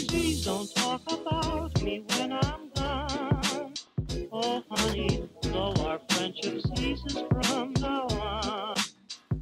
Please don't talk about me when I'm gone. Oh, honey, though our friendship ceases from now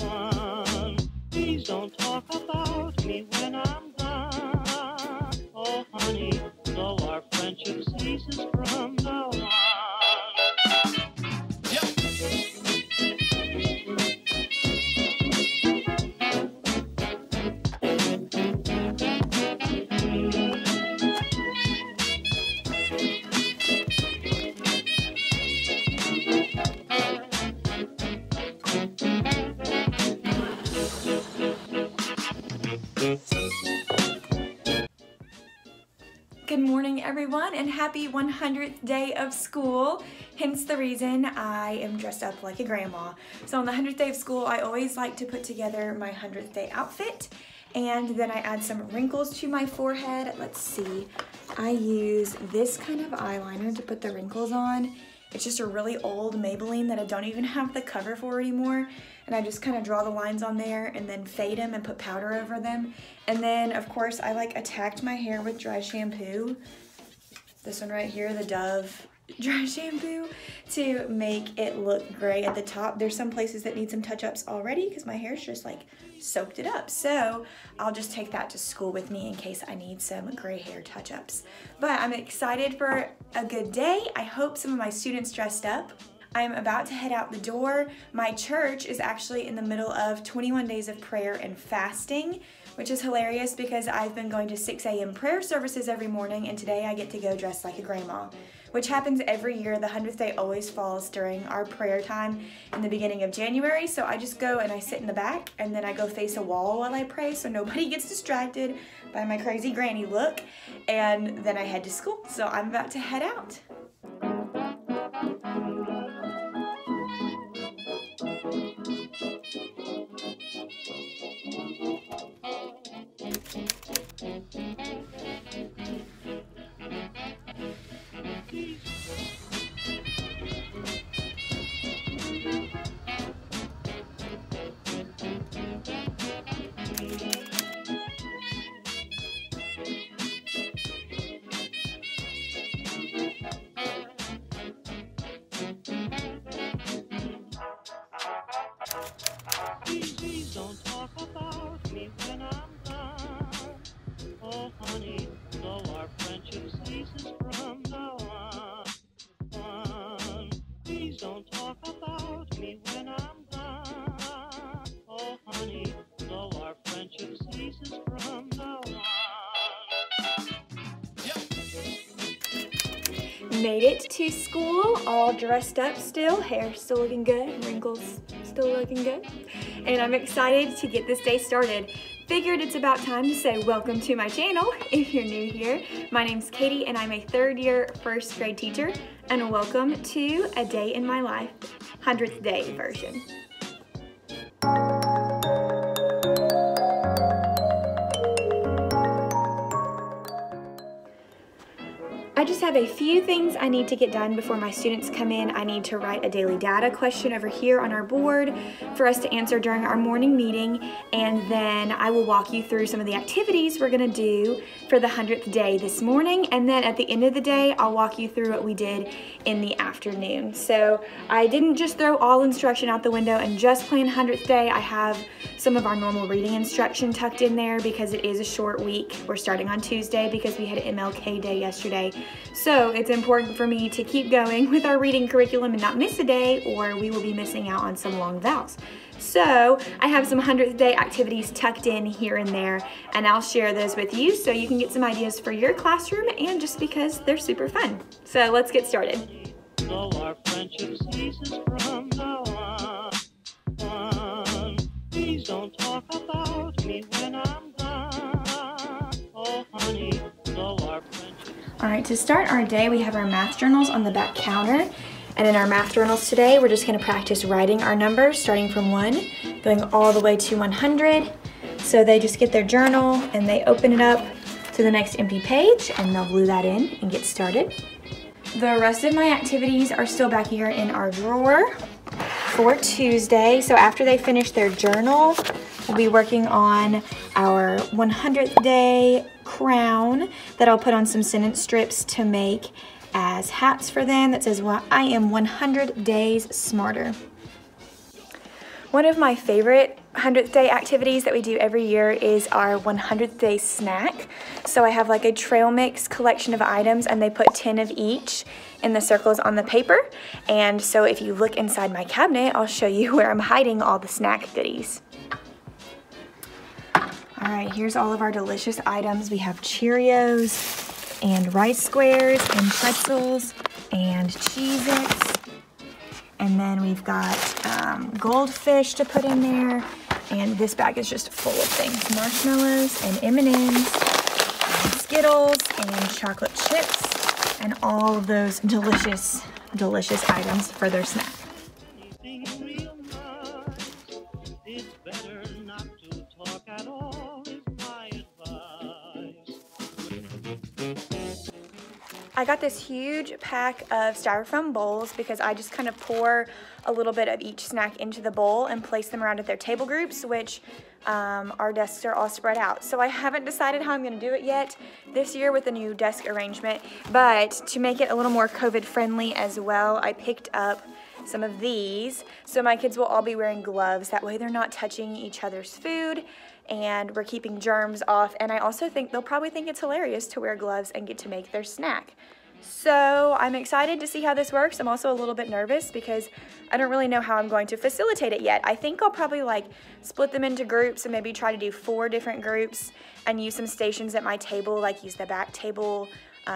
on. Please don't talk about me when I'm gone. Oh, honey, though our friendship ceases from now on. Good morning, everyone, and happy 100th day of school, hence the reason I am dressed up like a grandma. So on the 100th day of school, I always like to put together my 100th day outfit, and then I add some wrinkles to my forehead. Let's see, I use this kind of eyeliner to put the wrinkles on. It's just a really old Maybelline that I don't even have the cover for anymore. And I just kind of draw the lines on there and then fade them and put powder over them. And then, of course, I attacked my hair with dry shampoo. This one right here, the Dove dry shampoo, to make it look gray at the top. There's some places that need some touch-ups already because my hair's just soaked it up. So I'll just take that to school with me in case I need some gray hair touch-ups. But I'm excited for a good day. I hope some of my students dressed up. I'm about to head out the door. My church is actually in the middle of 21 days of prayer and fasting, which is hilarious because I've been going to 6 a.m. prayer services every morning, and today I get to go dressed like a grandma, which happens every year. The 100th day always falls during our prayer time in the beginning of January, so I just go and I sit in the back, and then I go face a wall while I pray so nobody gets distracted by my crazy granny look, and then I head to school. So I'm about to head out. Please don't talk about me when I'm gone. Oh, honey, though our friendship ceases from now on. Please don't talk about me when I'm gone. Oh, honey, though our friendship ceases from now on. Made it to school, all dressed up still, hair still looking good, wrinkles still looking good, and I'm excited to get this day started. Figured it's about time to say welcome to my channel if you're new here. My name's Katie and I'm a third year first grade teacher, and welcome to A Day in My Life 100th day version. I just have a few things I need to get done before my students come in. I need to write a daily data question over here on our board for us to answer during our morning meeting, and then I will walk you through some of the activities we're gonna do for the 100th day this morning, and then at the end of the day, I'll walk you through what we did in the afternoon. So I didn't just throw all instruction out the window and just plan 100th day. I have some of our normal reading instruction tucked in there because it is a short week. We're starting on Tuesday because we had MLK Day yesterday. So it's important for me to keep going with our reading curriculum and not miss a day, or we will be missing out on some long vowels. So I have some 100th day activities tucked in here and there, and I'll share those with you so you can get some ideas for your classroom and just because they're super fun. So let's get started. So our friendship ceases from now on. Please don't talk about me when I'm gone. Oh honey, so our friendship. All right, to start our day, we have our math journals on the back counter. And in our math journals today, we're just gonna practice writing our numbers, starting from 1, going all the way to 100. So they just get their journal and they open it up to the next empty page and they'll glue that in and get started. The rest of my activities are still back here in our drawer for Tuesday. So after they finish their journal, we'll be working on our 100th day crown that I'll put on some sentence strips to make as hats for them that says, well, I am 100 days smarter. One of my favorite 100th day activities that we do every year is our 100th day snack. So I have like a trail mix collection of items and they put 10 of each in the circles on the paper. And so if you look inside my cabinet, I'll show you where I'm hiding all the snack goodies. All right, here's all of our delicious items. We have Cheerios and rice squares and pretzels and Cheez-Its. And then we've got goldfish to put in there. And this bag is just full of things. Marshmallows and M&Ms, and Skittles and chocolate chips, and all of those delicious, delicious items for their snack. It's better not to talk at all, is my advice. I got this huge pack of styrofoam bowls because I just kind of pour a little bit of each snack into the bowl and place them around at their table groups, which our desks are all spread out. So I haven't decided how I'm going to do it yet this year with the new desk arrangement, but to make it a little more COVID friendly as well, I picked up some of these. So my kids will all be wearing gloves. That way they're not touching each other's food and we're keeping germs off. And I also think they'll probably think it's hilarious to wear gloves and get to make their snack. So I'm excited to see how this works. I'm also a little bit nervous because I don't really know how I'm going to facilitate it yet. I think I'll probably like split them into groups and maybe try to do 4 different groups and use some stations at my table, like use the back table,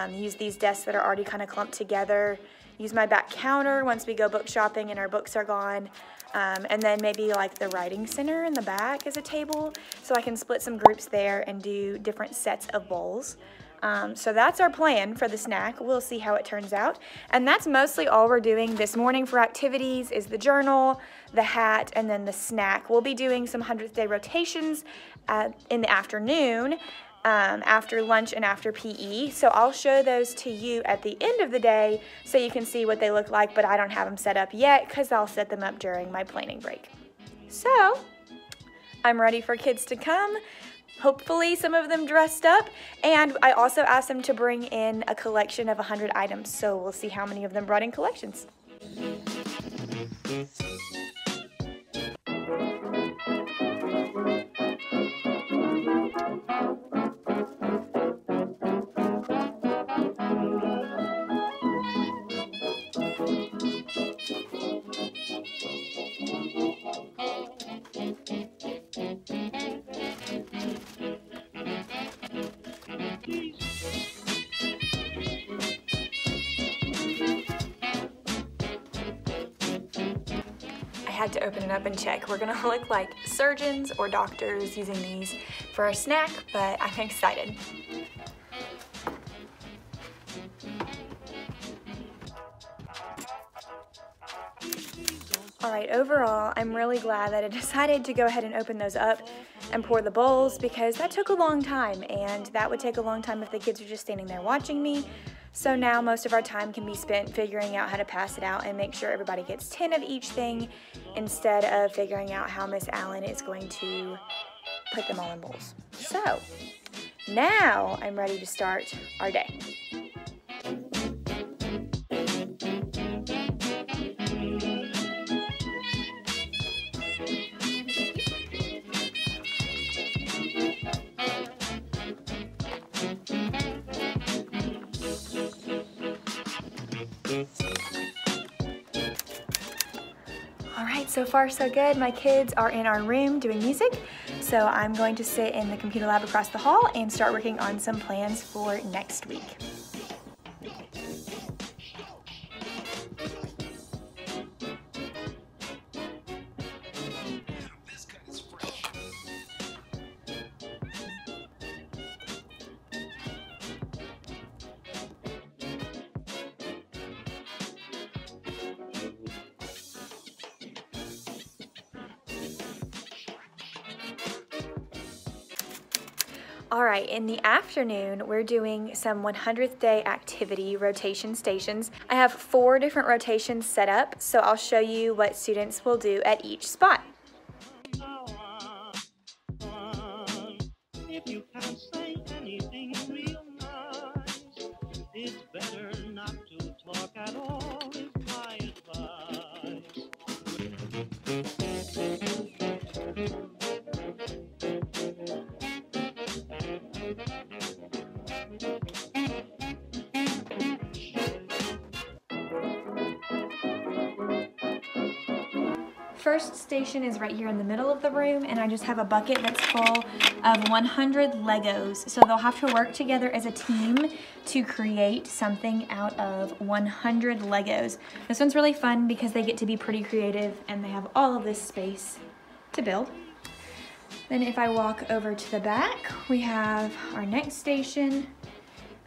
use these desks that are already kind of clumped together, use my back counter once we go book shopping and our books are gone. And then maybe like the writing center in the back as a table, so I can split some groups there and do different sets of bowls. So that's our plan for the snack. We'll see how it turns out. And that's mostly all we're doing this morning for activities is the journal, the hat, and then the snack. We'll be doing some 100th day rotations in the afternoon, after lunch and after PE. So I'll show those to you at the end of the day so you can see what they look like, but I don't have them set up yet because I'll set them up during my planning break. So I'm ready for kids to come. Hopefully some of them dressed up, and I also asked them to bring in a collection of 100 items, so we'll see how many of them brought in collections. I had to open it up and check. We're gonna look like surgeons or doctors using these for a snack, but I'm excited. All right, overall, I'm really glad that I decided to go ahead and open those up and pour the bowls because that took a long time, and that would take a long time if the kids are just standing there watching me. So now most of our time can be spent figuring out how to pass it out and make sure everybody gets 10 of each thing instead of figuring out how Miss Allen is going to put them all in bowls. So now I'm ready to start our day. So So far so good. My kids are in our room doing music, so I'm going to sit in the computer lab across the hall and start working on some plans for next week. All right, in the afternoon, we're doing some 100th day activity rotation stations. I have 4 different rotations set up, so I'll show you what students will do at each spot. If you can't say anything real nice, it's better not to talk at all, is my advice. First station is right here in the middle of the room, and I just have a bucket that's full of 100 Legos. So they'll have to work together as a team to create something out of 100 Legos. This one's really fun because they get to be pretty creative and they have all of this space to build. Then if I walk over to the back, we have our next station.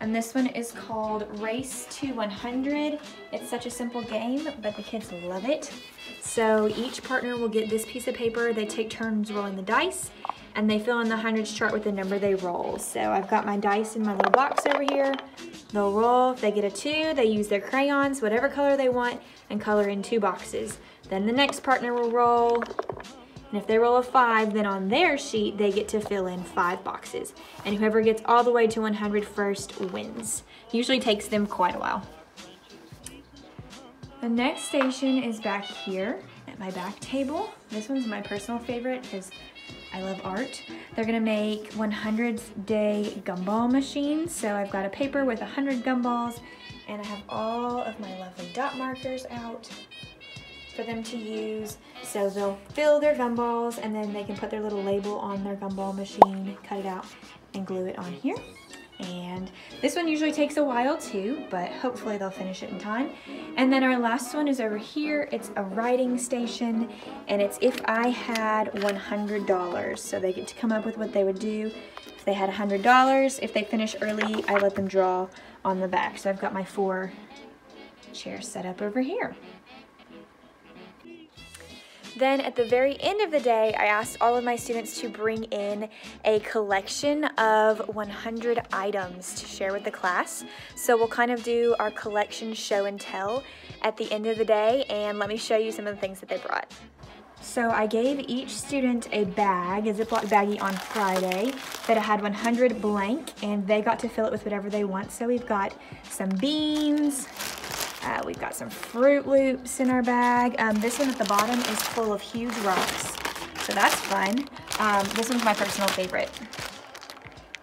And this one is called Race to 100. It's such a simple game, but the kids love it. So each partner will get this piece of paper. They take turns rolling the dice, and they fill in the hundreds chart with the number they roll. So I've got my dice in my little box over here. They'll roll. If they get a 2, they use their crayons, whatever color they want, and color in 2 boxes. Then the next partner will roll. And if they roll a 5, then on their sheet, they get to fill in 5 boxes. And whoever gets all the way to 100 first wins. Usually takes them quite a while. The next station is back here at my back table. This one's my personal favorite because I love art. They're gonna make 100th day gumball machines. So I've got a paper with 100 gumballs, and I have all of my lovely dot markers out for them to use. So they'll fill their gumballs, and then they can put their little label on their gumball machine, cut it out, and glue it on here. And this one usually takes a while too, but hopefully they'll finish it in time. And then our last one is over here. It's a writing station, and it's if I had $100. So they get to come up with what they would do if they had $100. If they finish early, I let them draw on the back. So I've got my 4 chairs set up over here. Then at the very end of the day, I asked all of my students to bring in a collection of 100 items to share with the class. So we'll kind of do our collection show and tell at the end of the day, and let me show you some of the things that they brought. So I gave each student a bag, a Ziploc baggie on Friday that had 100 blank, and they got to fill it with whatever they want. So we've got some beans, we've got some Fruit Loops in our bag. This one at the bottom is full of huge rocks, so that's fun. This one's my personal favorite.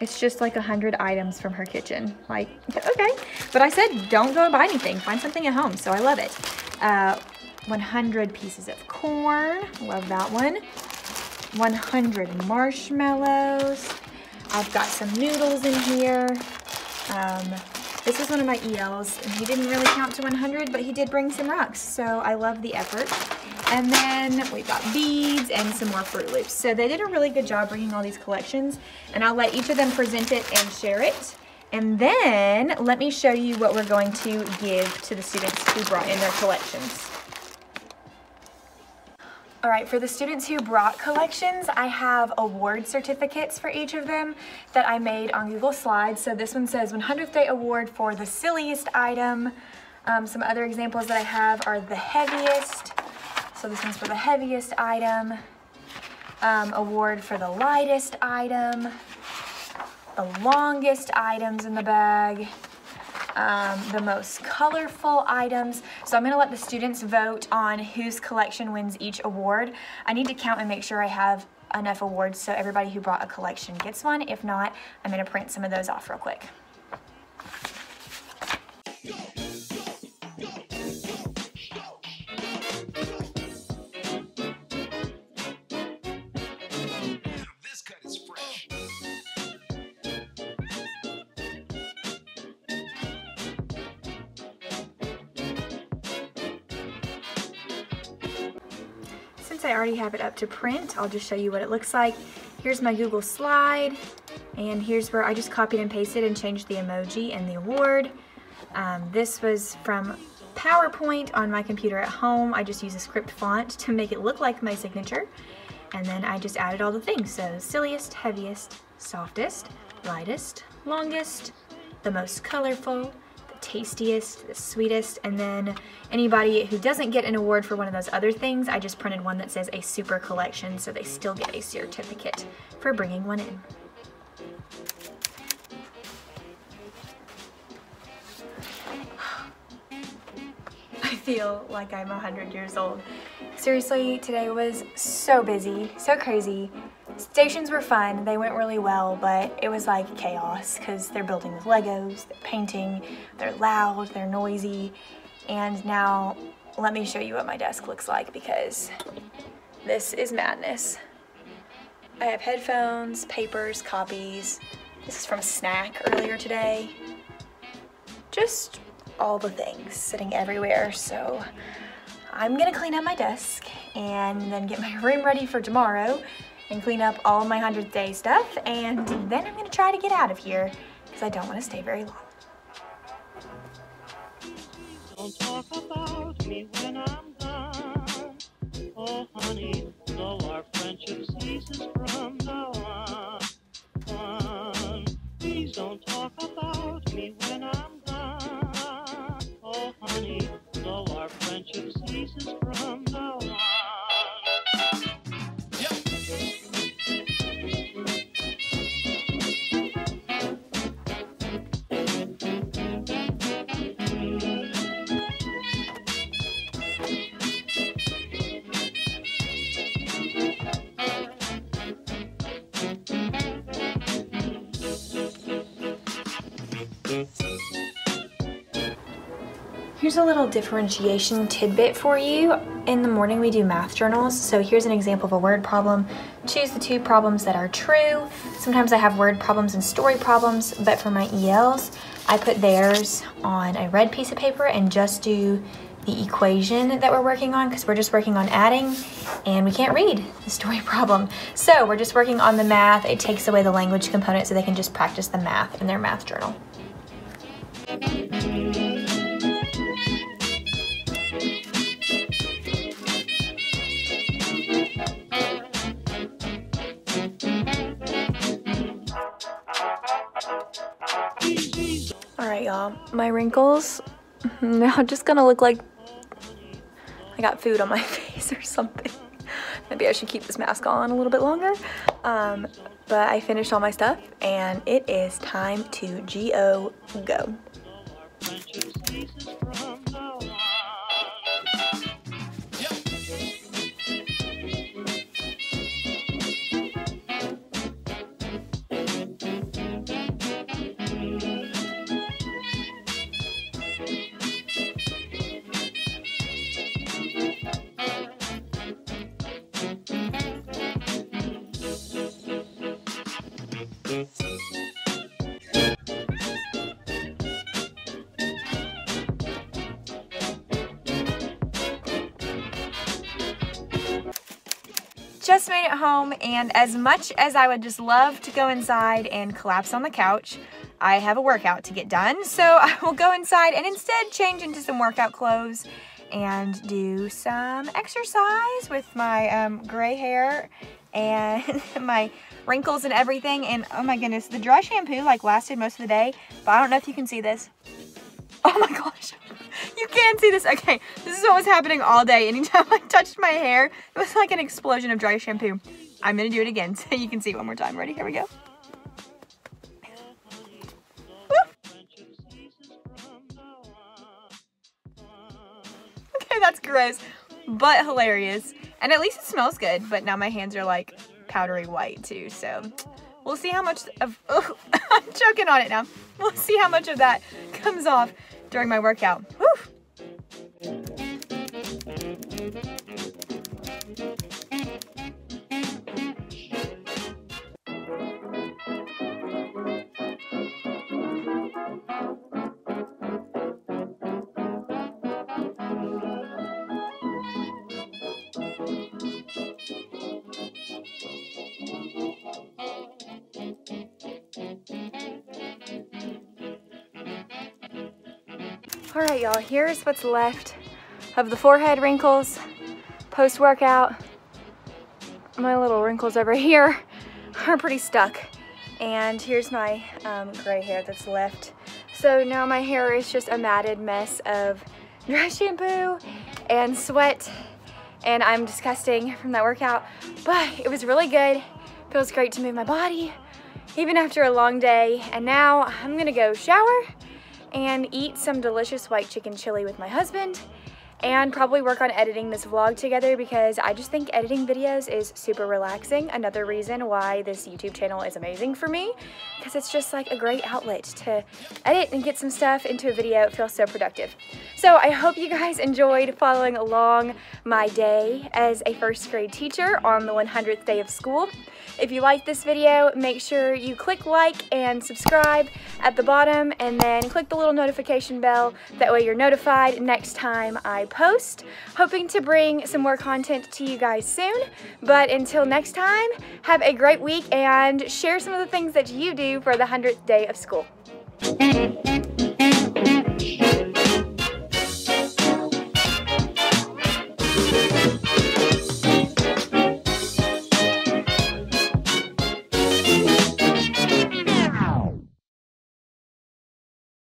It's just like 100 items from her kitchen. Like, okay. But I said, don't go and buy anything. Find something at home, so I love it. 100 pieces of corn. Love that one. 100 marshmallows. I've got some noodles in here. This is one of my ELs, and he didn't really count to 100, but he did bring some rocks, so I love the effort. And then we've got beads and some more Fruit Loops. So they did a really good job bringing all these collections, and I'll let each of them present it and share it. And then let me show you what we're going to give to the students who brought in their collections. All right, for the students who brought collections, I have award certificates for each of them that I made on Google Slides. So this one says 100th Day Award for the silliest item. Some other examples that I have are the heaviest. So this one's for the heaviest item. Award for the lightest item. The longest items in the bag. The most colorful items. So I'm going to let the students vote on whose collection wins each award. I need to count and make sure I have enough awards so everybody who brought a collection gets one. If not, I'm going to print some of those off real quick. since I already have it up to print, I'll just show you what it looks like. Here's my Google slide, and here's where I just copied and pasted and changed the emoji and the award. This was from PowerPoint on my computer at home. I just use a script font to make it look like my signature. And then I just added all the things. So silliest, heaviest, softest, lightest, longest, the most colorful, the tastiest, the sweetest, and then anybody who doesn't get an award for one of those other things, I just printed one that says a super collection, so they still get a certificate for bringing one in. I feel like I'm 100 years old. Seriously, today was so busy, so crazy. Stations were fun, they went really well, but it was like chaos because they're building with Legos, they're painting, they're loud, they're noisy, and now let me show you what my desk looks like because this is madness. I have headphones, papers, copies. This is from Snack earlier today. Just all the things sitting everywhere, so I'm gonna clean up my desk and then get my room ready for tomorrow and clean up all my 100th day stuff, and then I'm gonna try to get out of here because I don't want to stay very long. Don't talk about me when I'm gone. Oh honey, though our friendship ceases from now on. Please don't talk about me when I'm gone. Oh honey, though our friendship ceases from now on. Here's a little differentiation tidbit for you. In the morning we do math journals, so here's an example of a word problem. Choose the 2 problems that are true. Sometimes I have word problems and story problems, but for my ELs, I put theirs on a red piece of paper and just do the equation that we're working on because we're just working on adding and we can't read the story problem. So we're just working on the math. It takes away the language component so they can just practice the math in their math journal. Alright y'all, my wrinkles now just gonna look like I got food on my face or something. Maybe I should keep this mask on a little bit longer. But I finished all my stuff and it is time to go. Just made it home, and as much as I would just love to go inside and collapse on the couch, I have a workout to get done, so I will go inside and instead change into some workout clothes and do some exercise with my gray hair and my wrinkles and everything. And oh my goodness, the dry shampoo like lasted most of the day, but I don't know if you can see this. Oh my gosh, you can see this. Okay, this is what was happening all day. Anytime I touched my hair, it was like an explosion of dry shampoo. I'm gonna do it again so you can see it one more time. Ready? Here we go. Okay, that's gross, but hilarious. And at least it smells good, but now my hands are like powdery white too, so we'll see how much of, oh, I'm choking on it now. We'll see how much of that comes off during my workout. Woo! All right, y'all, here's what's left of the forehead wrinkles post-workout. My little wrinkles over here are pretty stuck. And here's my gray hair that's left. So now my hair is just a matted mess of dry shampoo and sweat, and I'm disgusting from that workout, but it was really good. Feels great to move my body, even after a long day. And now I'm gonna go shower and eat some delicious white chicken chili with my husband, and probably work on editing this vlog together, because I just think editing videos is super relaxing. Another reason why this YouTube channel is amazing for me, because it's just like a great outlet to edit and get some stuff into a video. It feels so productive. So I hope you guys enjoyed following along my day as a first grade teacher on the 100th day of school. If you liked this video, make sure you click like and subscribe at the bottom, and then click the little notification bell. That way you're notified next time I post. Hoping to bring some more content to you guys soon. But until next time, have a great week and share some of the things that you do for the 100th day of school.